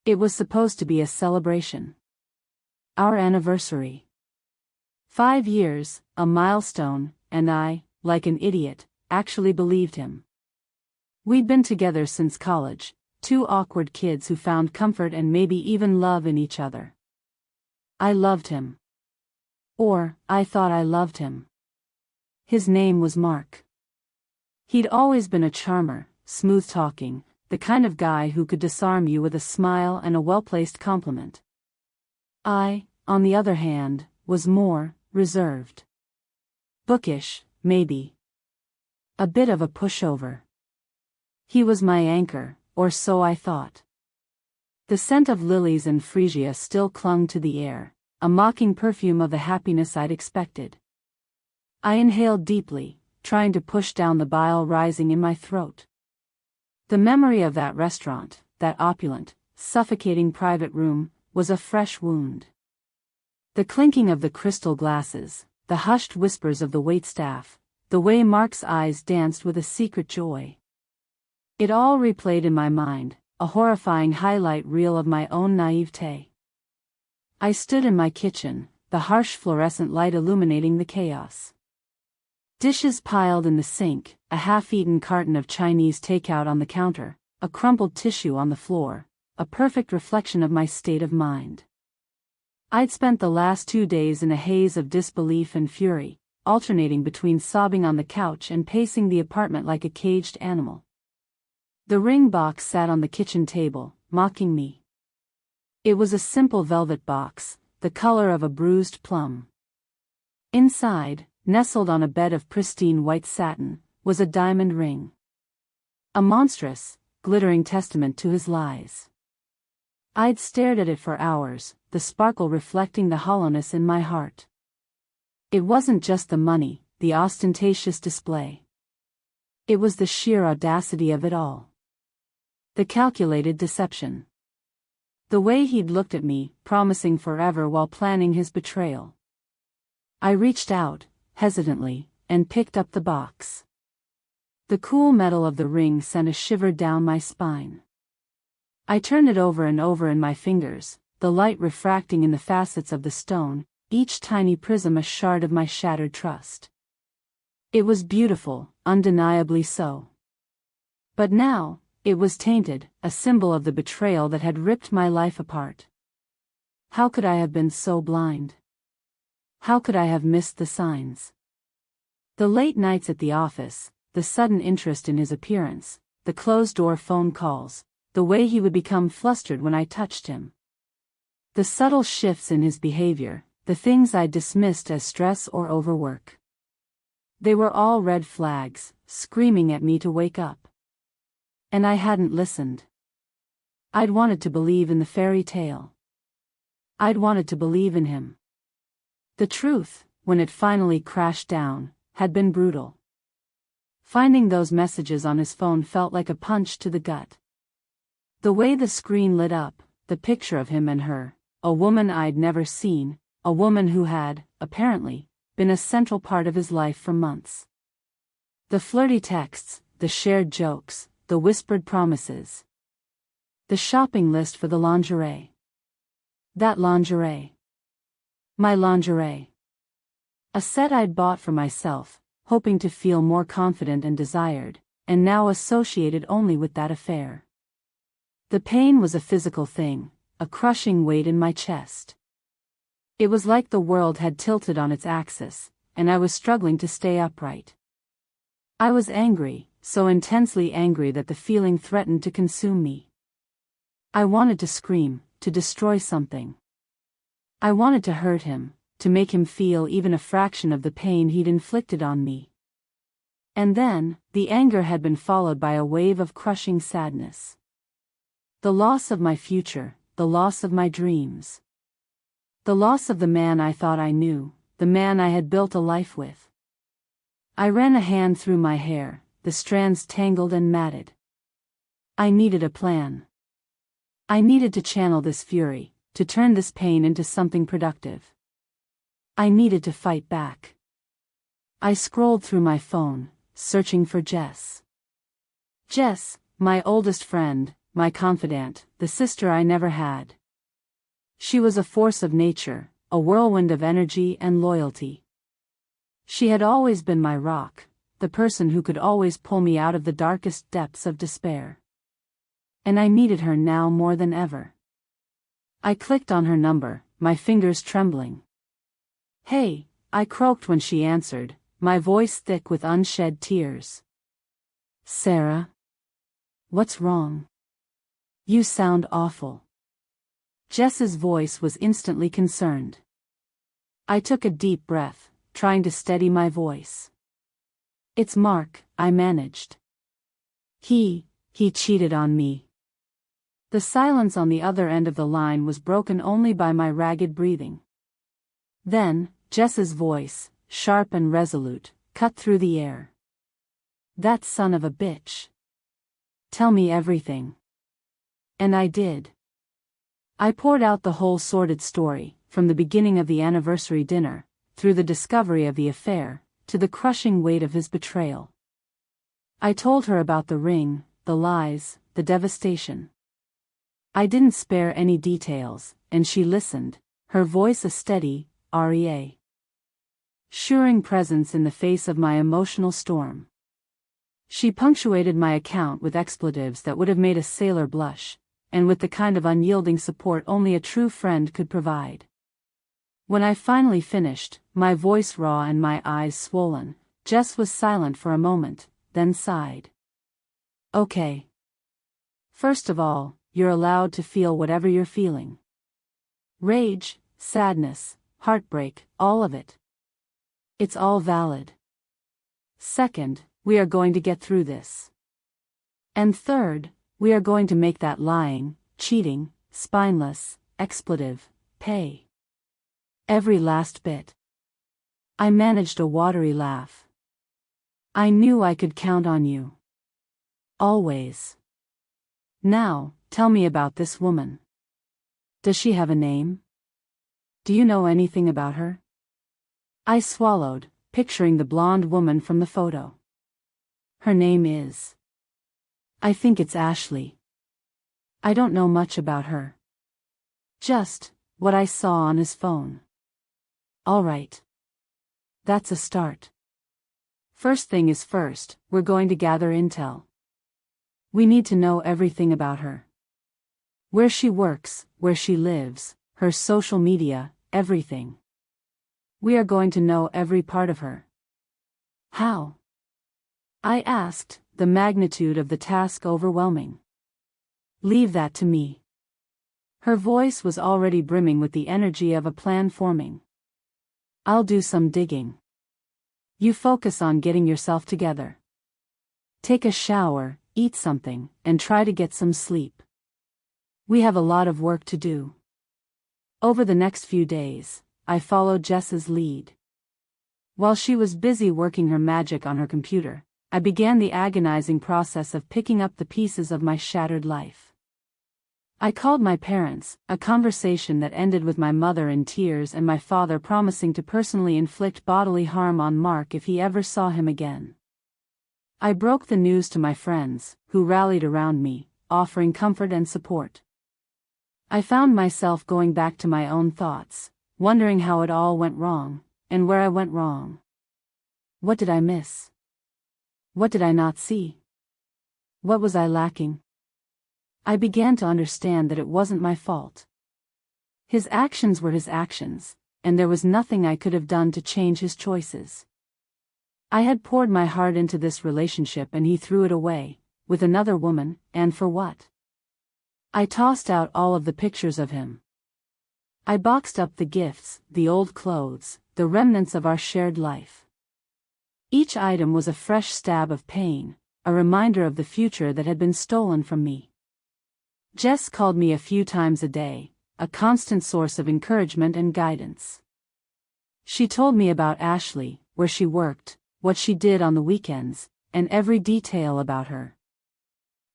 It was supposed to be a celebration. Our anniversary. 5 years, a milestone, and I, like an idiot, actually believed him. We'd been together since college, two awkward kids who found comfort and maybe even love in each other. I loved him. Or, I thought I loved him. His name was Mark. He'd always been a charmer, smooth-talking, the kind of guy who could disarm you with a smile and a well-placed compliment. I, on the other hand, was more reserved. Bookish, maybe. A bit of a pushover. He was my anchor, or so I thought. The scent of lilies and freesia still clung to the air, a mocking perfume of the happiness I'd expected. I inhaled deeply, trying to push down the bile rising in my throat. The memory of that restaurant, that opulent, suffocating private room, was a fresh wound. The clinking of the crystal glasses, the hushed whispers of the waitstaff, the way Mark's eyes danced with a secret joy. It all replayed in my mind, a horrifying highlight reel of my own naivete. I stood in my kitchen, the harsh fluorescent light illuminating the chaos. Dishes piled in the sink, a half-eaten carton of Chinese takeout on the counter, a crumpled tissue on the floor, a perfect reflection of my state of mind. I'd spent the last 2 days in a haze of disbelief and fury, alternating between sobbing on the couch and pacing the apartment like a caged animal. The ring box sat on the kitchen table, mocking me. It was a simple velvet box, the color of a bruised plum. Inside, nestled on a bed of pristine white satin, was a diamond ring. A monstrous, glittering testament to his lies. I'd stared at it for hours, the sparkle reflecting the hollowness in my heart. It wasn't just the money, the ostentatious display. It was the sheer audacity of it all. The calculated deception. The way he'd looked at me, promising forever while planning his betrayal. I reached out, hesitantly, and picked up the box. The cool metal of the ring sent a shiver down my spine. I turned it over and over in my fingers, the light refracting in the facets of the stone, each tiny prism a shard of my shattered trust. It was beautiful, undeniably so. But now, it was tainted, a symbol of the betrayal that had ripped my life apart. How could I have been so blind? How could I have missed the signs? The late nights at the office, the sudden interest in his appearance, the closed-door phone calls, the way he would become flustered when I touched him. The subtle shifts in his behavior, the things I dismissed as stress or overwork. They were all red flags, screaming at me to wake up. And I hadn't listened. I'd wanted to believe in the fairy tale. I'd wanted to believe in him. The truth, when it finally crashed down, had been brutal. Finding those messages on his phone felt like a punch to the gut. The way the screen lit up, the picture of him and her, a woman I'd never seen, a woman who had, apparently, been a central part of his life for months. The flirty texts, the shared jokes, the whispered promises. The shopping list for the lingerie. That lingerie. My lingerie. A set I'd bought for myself, hoping to feel more confident and desired, and now associated only with that affair. The pain was a physical thing, a crushing weight in my chest. It was like the world had tilted on its axis, and I was struggling to stay upright. I was angry, so intensely angry that the feeling threatened to consume me. I wanted to scream, to destroy something. I wanted to hurt him, to make him feel even a fraction of the pain he'd inflicted on me. And then, the anger had been followed by a wave of crushing sadness. The loss of my future, the loss of my dreams. The loss of the man I thought I knew, the man I had built a life with. I ran a hand through my hair, the strands tangled and matted. I needed a plan. I needed to channel this fury, to turn this pain into something productive. I needed to fight back. I scrolled through my phone, searching for Jess. Jess, my oldest friend, my confidant, the sister I never had. She was a force of nature, a whirlwind of energy and loyalty. She had always been my rock, the person who could always pull me out of the darkest depths of despair. And I needed her now more than ever. I clicked on her number, my fingers trembling. "Hey," I croaked when she answered, my voice thick with unshed tears. "Sarah? What's wrong? You sound awful." Jess's voice was instantly concerned. I took a deep breath, trying to steady my voice. "It's Mark," I managed. He cheated on me." The silence on the other end of the line was broken only by my ragged breathing. Then, Jess's voice, sharp and resolute, cut through the air. "That son of a bitch. Tell me everything." And I did. I poured out the whole sordid story, from the beginning of the anniversary dinner, through the discovery of the affair, to the crushing weight of his betrayal. I told her about the ring, the lies, the devastation. I didn't spare any details, and she listened, her voice a steady, reassuring presence in the face of my emotional storm. She punctuated my account with expletives that would have made a sailor blush, and with the kind of unyielding support only a true friend could provide. When I finally finished, my voice raw and my eyes swollen, Jess was silent for a moment, then sighed. "Okay. First of all, you're allowed to feel whatever you're feeling. Rage, sadness, heartbreak, all of it. It's all valid. Second, we are going to get through this. And third, we are going to make that lying, cheating, spineless, expletive, pay. Every last bit." I managed a watery laugh. "I knew I could count on you. Always. Now, tell me about this woman. Does she have a name? Do you know anything about her?" I swallowed, picturing the blonde woman from the photo. "Her name is... I think it's Ashley. I don't know much about her. Just what I saw on his phone." "All right. That's a start. First thing is first, we're going to gather intel. We need to know everything about her. Where she works, where she lives, her social media, everything. We are going to know every part of her." "How?" I asked, the magnitude of the task overwhelming. "Leave that to me." Her voice was already brimming with the energy of a plan forming. "I'll do some digging. You focus on getting yourself together. Take a shower, eat something, and try to get some sleep. We have a lot of work to do." Over the next few days, I followed Jess's lead. While she was busy working her magic on her computer, I began the agonizing process of picking up the pieces of my shattered life. I called my parents, a conversation that ended with my mother in tears and my father promising to personally inflict bodily harm on Mark if he ever saw him again. I broke the news to my friends, who rallied around me, offering comfort and support. I found myself going back to my own thoughts, wondering how it all went wrong, and where I went wrong. What did I miss? What did I not see? What was I lacking? I began to understand that it wasn't my fault. His actions were his actions, and there was nothing I could have done to change his choices. I had poured my heart into this relationship and he threw it away, with another woman, and for what? I tossed out all of the pictures of him. I boxed up the gifts, the old clothes, the remnants of our shared life. Each item was a fresh stab of pain, a reminder of the future that had been stolen from me. Jess called me a few times a day, a constant source of encouragement and guidance. She told me about Ashley, where she worked, what she did on the weekends, and every detail about her.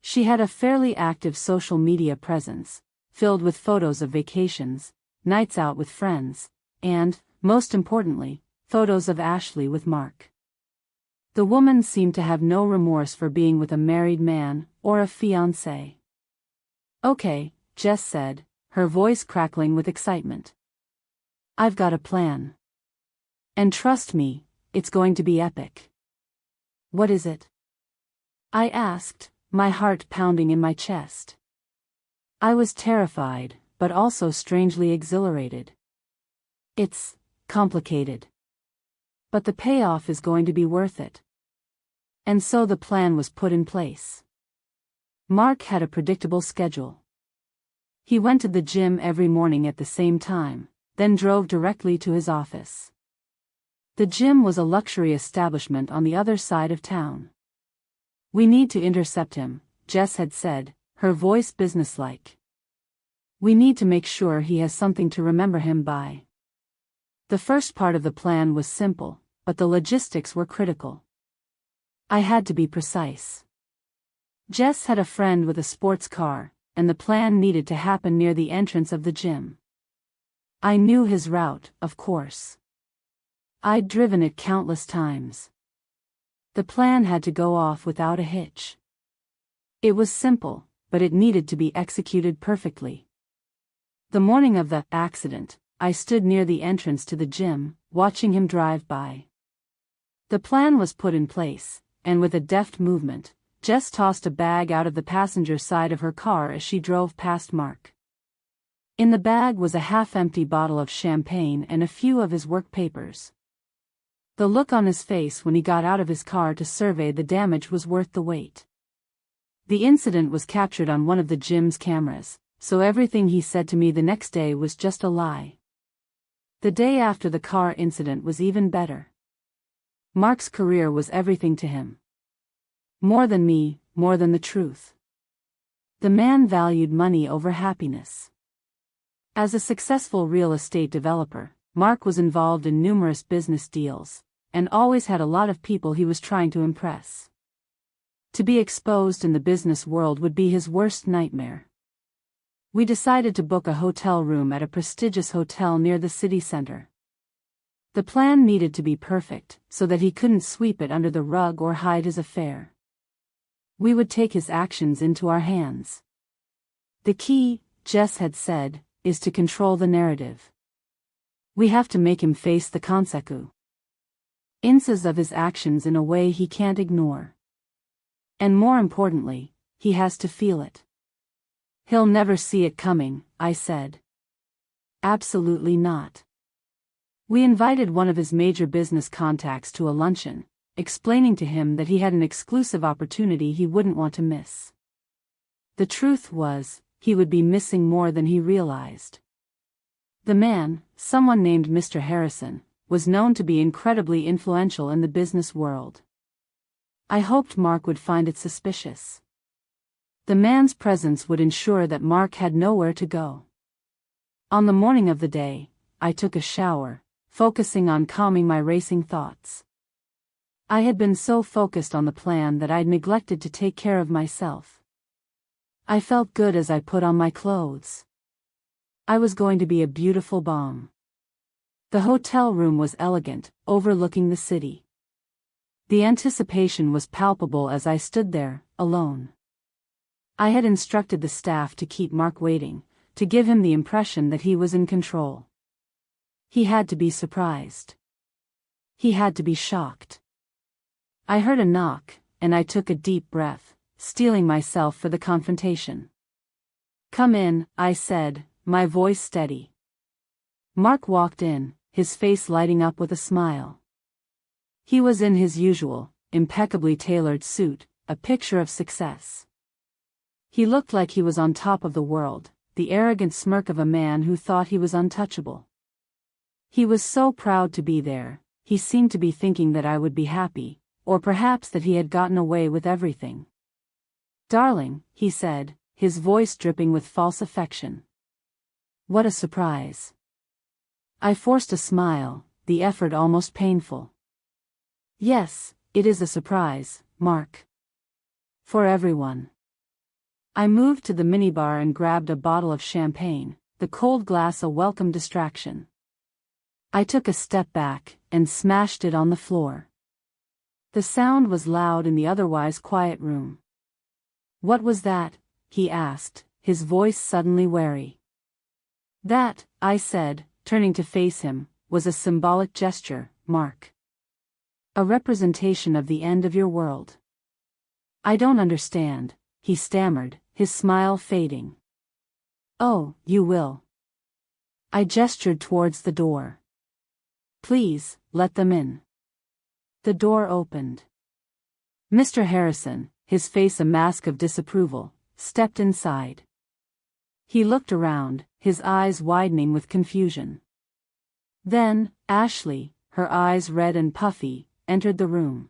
She had a fairly active social media presence, filled with photos of vacations, nights out with friends, and, most importantly, photos of Ashley with Mark. The woman seemed to have no remorse for being with a married man, or a fiancé. Okay, Jess said, her voice crackling with excitement. I've got a plan. And trust me, it's going to be epic. What is it? I asked, my heart pounding in my chest. I was terrified, but also strangely exhilarated. It's complicated. But the payoff is going to be worth it. And so the plan was put in place. Mark had a predictable schedule. He went to the gym every morning at the same time, then drove directly to his office. The gym was a luxury establishment on the other side of town. We need to intercept him, Jess had said, her voice businesslike. We need to make sure he has something to remember him by. The first part of the plan was simple, but the logistics were critical. I had to be precise. Jess had a friend with a sports car, and the plan needed to happen near the entrance of the gym. I knew his route, of course. I'd driven it countless times. The plan had to go off without a hitch. It was simple, but it needed to be executed perfectly. The morning of the accident, I stood near the entrance to the gym, watching him drive by. The plan was put in place, and with a deft movement, Jess tossed a bag out of the passenger side of her car as she drove past Mark. In the bag was a half-empty bottle of champagne and a few of his work papers. The look on his face when he got out of his car to survey the damage was worth the wait. The incident was captured on one of the gym's cameras, so everything he said to me the next day was just a lie. The day after the car incident was even better. Mark's career was everything to him. More than me, more than the truth. The man valued money over happiness. As a successful real estate developer, Mark was involved in numerous business deals, and always had a lot of people he was trying to impress. To be exposed in the business world would be his worst nightmare. We decided to book a hotel room at a prestigious hotel near the city center. The plan needed to be perfect, so that he couldn't sweep it under the rug or hide his affair. We would take his actions into our hands. The key, Jess had said, is to control the narrative. We have to make him face the consequences of his actions in a way he can't ignore. And more importantly, he has to feel it. He'll never see it coming, I said. Absolutely not. We invited one of his major business contacts to a luncheon, explaining to him that he had an exclusive opportunity he wouldn't want to miss. The truth was, he would be missing more than he realized. The man, someone named Mr. Harrison, was known to be incredibly influential in the business world. I hoped Mark would find it suspicious. The man's presence would ensure that Mark had nowhere to go. On the morning of the day, I took a shower, focusing on calming my racing thoughts. I had been so focused on the plan that I'd neglected to take care of myself. I felt good as I put on my clothes. I was going to be a beautiful bomb. The hotel room was elegant, overlooking the city. The anticipation was palpable as I stood there, alone. I had instructed the staff to keep Mark waiting, to give him the impression that he was in control. He had to be surprised. He had to be shocked. I heard a knock, and I took a deep breath, steeling myself for the confrontation. "Come in," I said, my voice steady. Mark walked in, his face lighting up with a smile. He was in his usual, impeccably tailored suit, a picture of success. He looked like he was on top of the world, the arrogant smirk of a man who thought he was untouchable. He was so proud to be there, he seemed to be thinking that I would be happy, or perhaps that he had gotten away with everything. "Darling," he said, his voice dripping with false affection. What a surprise. I forced a smile, the effort almost painful. Yes, it is a surprise, Mark. For everyone. I moved to the minibar and grabbed a bottle of champagne, the cold glass a welcome distraction. I took a step back, and smashed it on the floor. The sound was loud in the otherwise quiet room. "What was that?" he asked, his voice suddenly wary. That, I said, turning to face him, was a symbolic gesture, Mark. A representation of the end of your world. I don't understand, he stammered, his smile fading. Oh, you will. I gestured towards the door. Please, let them in. The door opened. Mr. Harrison, his face a mask of disapproval, stepped inside. He looked around, his eyes widening with confusion. Then, Ashley, her eyes red and puffy, entered the room.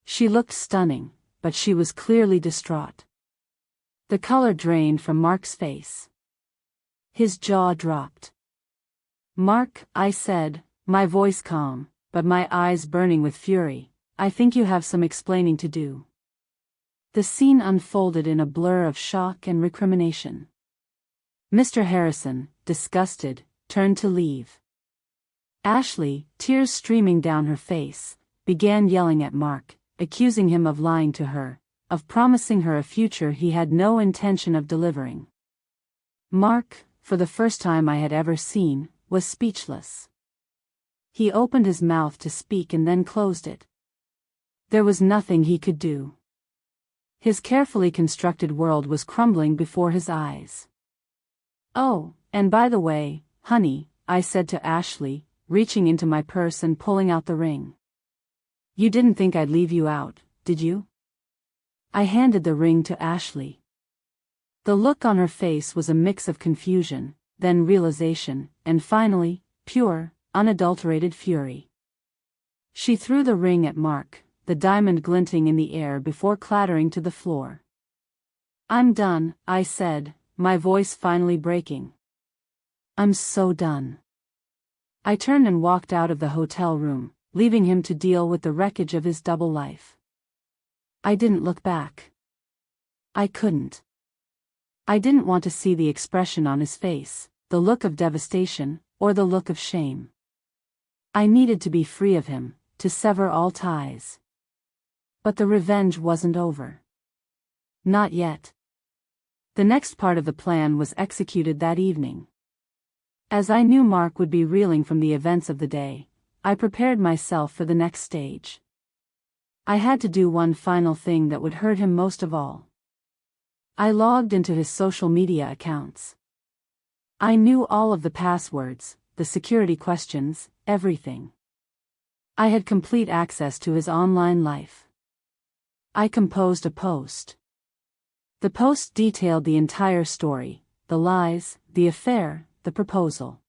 She looked stunning, but she was clearly distraught. The color drained from Mark's face. His jaw dropped. Mark, I said, my voice calm, but my eyes burning with fury, I think you have some explaining to do. The scene unfolded in a blur of shock and recrimination. Mr. Harrison, disgusted, turned to leave. Ashley, tears streaming down her face, began yelling at Mark, accusing him of lying to her, of promising her a future he had no intention of delivering. Mark, for the first time I had ever seen, was speechless. He opened his mouth to speak and then closed it. There was nothing he could do. His carefully constructed world was crumbling before his eyes. Oh, and by the way, honey, I said to Ashley, reaching into my purse and pulling out the ring. You didn't think I'd leave you out, did you? I handed the ring to Ashley. The look on her face was a mix of confusion, then realization, and finally, pure, unadulterated fury. She threw the ring at Mark, the diamond glinting in the air before clattering to the floor. I'm done, I said, my voice finally breaking. I'm so done. I turned and walked out of the hotel room, leaving him to deal with the wreckage of his double life. I didn't look back. I couldn't. I didn't want to see the expression on his face, the look of devastation, or the look of shame. I needed to be free of him, to sever all ties. But the revenge wasn't over. Not yet. The next part of the plan was executed that evening. As I knew Mark would be reeling from the events of the day, I prepared myself for the next stage. I had to do one final thing that would hurt him most of all. I logged into his social media accounts. I knew all of the passwords, the security questions, everything. I had complete access to his online life. I composed a post. The post detailed the entire story, the lies, the affair, the proposal.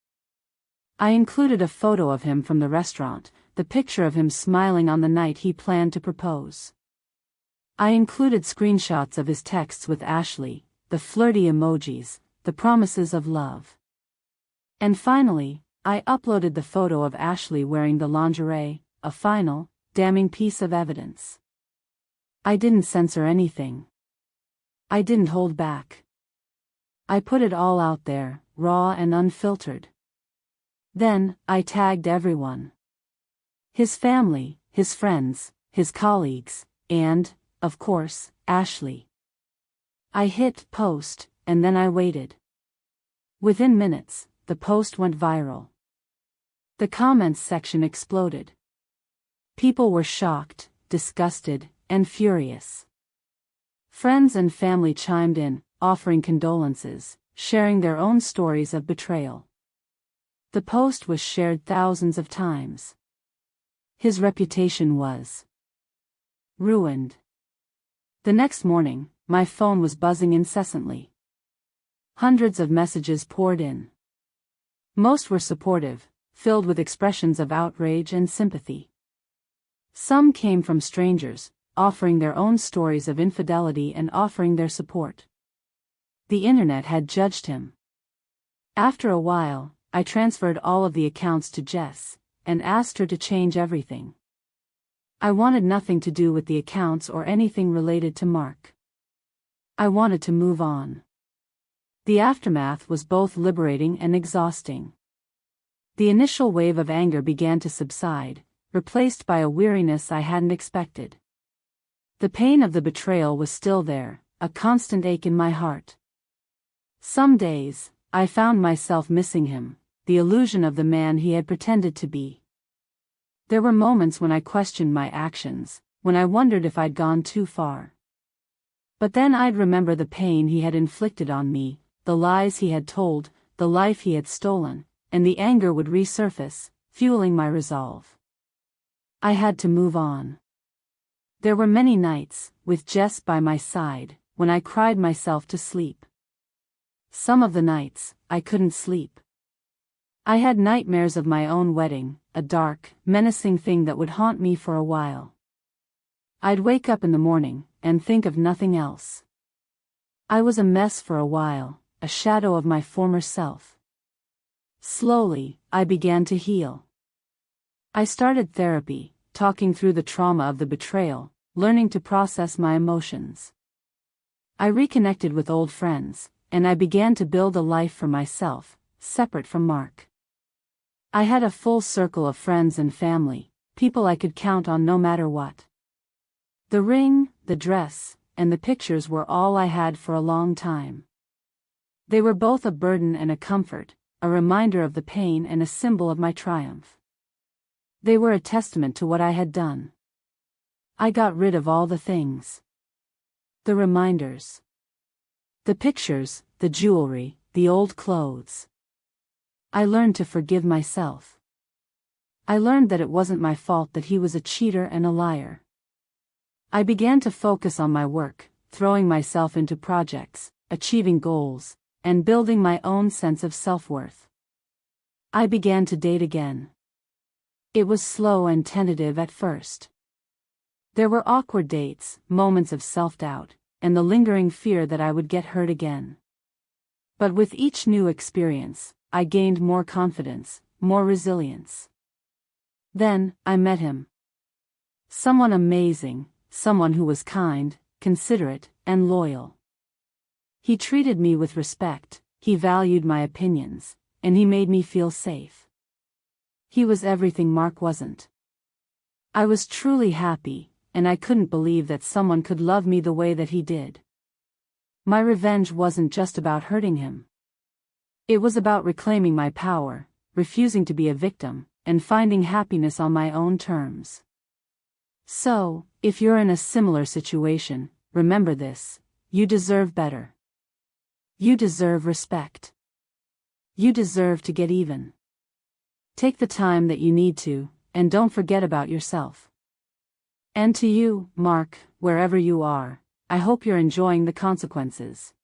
I included a photo of him from the restaurant, the picture of him smiling on the night he planned to propose. I included screenshots of his texts with Ashley, the flirty emojis, the promises of love. And finally, I uploaded the photo of Ashley wearing the lingerie, a final, damning piece of evidence. I didn't censor anything. I didn't hold back. I put it all out there, raw and unfiltered. Then, I tagged everyone. His family, his friends, his colleagues, and, of course, Ashley. I hit post, and then I waited. Within minutes, the post went viral. The comments section exploded. People were shocked, disgusted, and furious. Friends and family chimed in, offering condolences, sharing their own stories of betrayal. The post was shared thousands of times. His reputation was ruined. The next morning, my phone was buzzing incessantly. Hundreds of messages poured in. Most were supportive, filled with expressions of outrage and sympathy. Some came from strangers, offering their own stories of infidelity and offering their support. The internet had judged him. After a while, I transferred all of the accounts to Jess, and asked her to change everything. I wanted nothing to do with the accounts or anything related to Mark. I wanted to move on. The aftermath was both liberating and exhausting. The initial wave of anger began to subside, replaced by a weariness I hadn't expected. The pain of the betrayal was still there, a constant ache in my heart. Some days, I found myself missing him, the illusion of the man he had pretended to be. There were moments when I questioned my actions, when I wondered if I'd gone too far. But then I'd remember the pain he had inflicted on me, the lies he had told, the life he had stolen, and the anger would resurface, fueling my resolve. I had to move on. There were many nights, with Jess by my side, when I cried myself to sleep. Some of the nights, I couldn't sleep. I had nightmares of my own wedding, a dark, menacing thing that would haunt me for a while. I'd wake up in the morning, and think of nothing else. I was a mess for a while, a shadow of my former self. Slowly, I began to heal. I started therapy, talking through the trauma of the betrayal, learning to process my emotions. I reconnected with old friends, and I began to build a life for myself, separate from Mark. I had a full circle of friends and family, people I could count on no matter what. The ring, the dress, and the pictures were all I had for a long time. They were both a burden and a comfort, a reminder of the pain and a symbol of my triumph. They were a testament to what I had done. I got rid of all the things. The reminders. The pictures, the jewelry, the old clothes. I learned to forgive myself. I learned that it wasn't my fault that he was a cheater and a liar. I began to focus on my work, throwing myself into projects, achieving goals, and building my own sense of self-worth. I began to date again. It was slow and tentative at first. There were awkward dates, moments of self-doubt, and the lingering fear that I would get hurt again. But with each new experience, I gained more confidence, more resilience. Then, I met him. Someone amazing, someone who was kind, considerate, and loyal. He treated me with respect, he valued my opinions, and he made me feel safe. He was everything Mark wasn't. I was truly happy, and I couldn't believe that someone could love me the way that he did. My revenge wasn't just about hurting him. It was about reclaiming my power, refusing to be a victim, and finding happiness on my own terms. So, if you're in a similar situation, remember this: you deserve better. You deserve respect. You deserve to get even. Take the time that you need to, and don't forget about yourself. And to you, Mark, wherever you are, I hope you're enjoying the consequences.